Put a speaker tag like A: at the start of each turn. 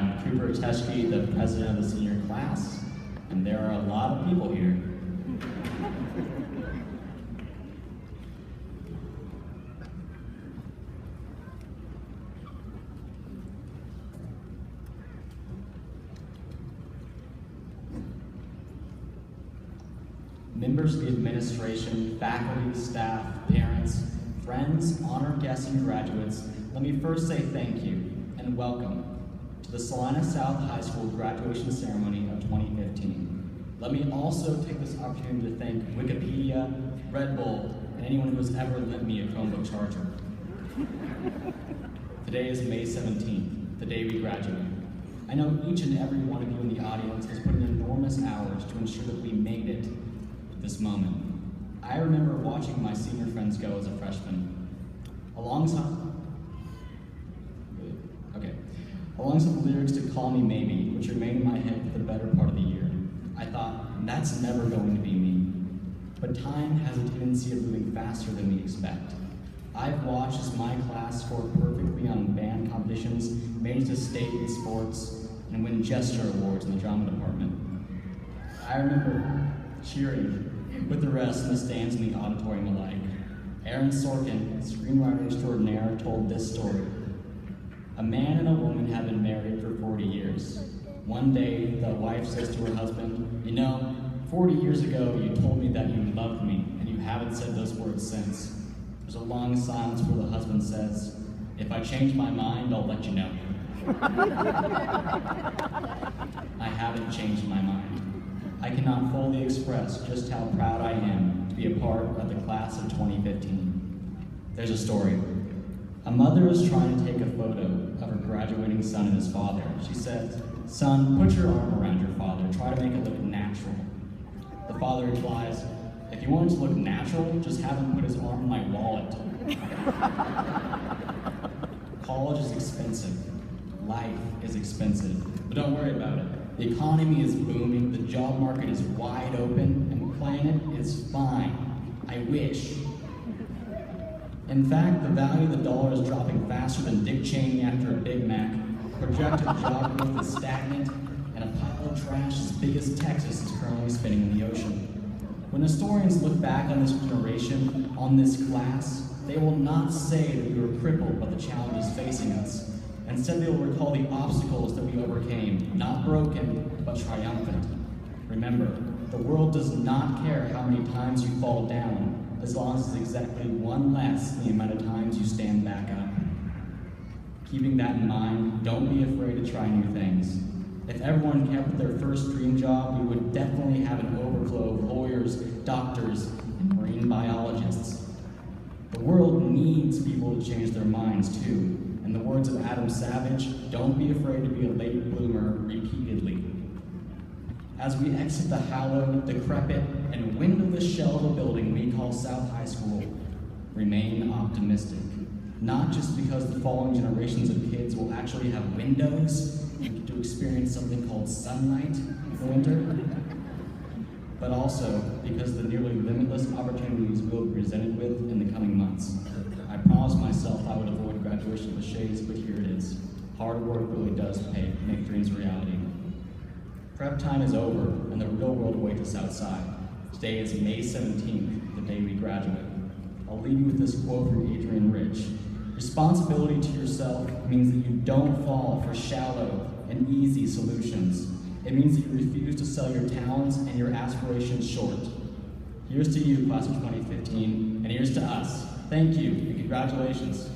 A: I'm Cooper Teschke, the president of the senior class, and there are a lot of people here. Members of the administration, faculty, staff, parents, friends, honored guests, and graduates, let me first say thank you and welcome to the Salina South High School graduation ceremony of 2015. Let me also take this opportunity to thank Wikipedia, Red Bull, and anyone who has ever lent me a Chromebook charger. Today is May 17th, the day we graduate. I know each and every one of you in the audience has put in enormous hours to ensure that we made it this moment. I remember watching my senior friends go as a freshman. Alongside the lyrics to Call Me Maybe, which remained in my head for the better part of the year, I thought, that's never going to be me. But time has a tendency of moving faster than we expect. I've watched as my class scored perfectly on band competitions, made it to state in sports, and win gesture awards in the drama department. I remember cheering with the rest in the stands in the auditorium alike. Aaron Sorkin, screenwriter extraordinaire, told this story. A man and a woman have been married for 40 years. One day, the wife says to her husband, "You know, 40 years ago you told me that you loved me, and you haven't said those words since." There's a long silence where the husband says, "If I change my mind, I'll let you know." I haven't changed my mind. I cannot fully express just how proud I am to be a part of the class of 2015. There's a story. A mother is trying to take a photo of her graduating son and his father. She says, "Son, put your arm around your father. Try to make it look natural." The father replies, "If you want it to look natural, just have him put his arm in my wallet." College is expensive. Life is expensive. But don't worry about it. The economy is booming, the job market is wide open, and the planet is fine. I wish. In fact, the value of the dollar is dropping faster than Dick Cheney after a Big Mac. Projected job growth is stagnant, and a pile of trash as big as Texas is currently spinning in the ocean. When historians look back on this generation, on this class, they will not say that we were crippled by the challenges facing us. Instead, they will recall the obstacles that we overcame, not broken, but triumphant. Remember, the world does not care how many times you fall down, as long as it's exactly one less than the amount of times you stand back up. Keeping that in mind, don't be afraid to try new things. If everyone kept their first dream job, we would definitely have an overflow of lawyers, doctors, and marine biologists. The world needs people to change their minds too. In the words of Adam Savage, don't be afraid to be a late bloomer repeatedly. As we exit the hallowed, decrepit, and windowless shell of a building we call South High School, remain optimistic. Not just because the following generations of kids will actually have windows and get to experience something called sunlight in the winter, but also because of the nearly limitless opportunities we'll be presented with in the coming months. I promised myself I would avoid graduation cliches, but here it is. Hard work really does pay, make dreams a reality. Prep time is over, and the real world awaits us outside. Today is May 17th, the day we graduate. I'll leave you with this quote from Adrian Rich. Responsibility to yourself means that you don't fall for shallow and easy solutions. It means that you refuse to sell your talents and your aspirations short. Here's to you, class of 2015, and here's to us. Thank you, and congratulations.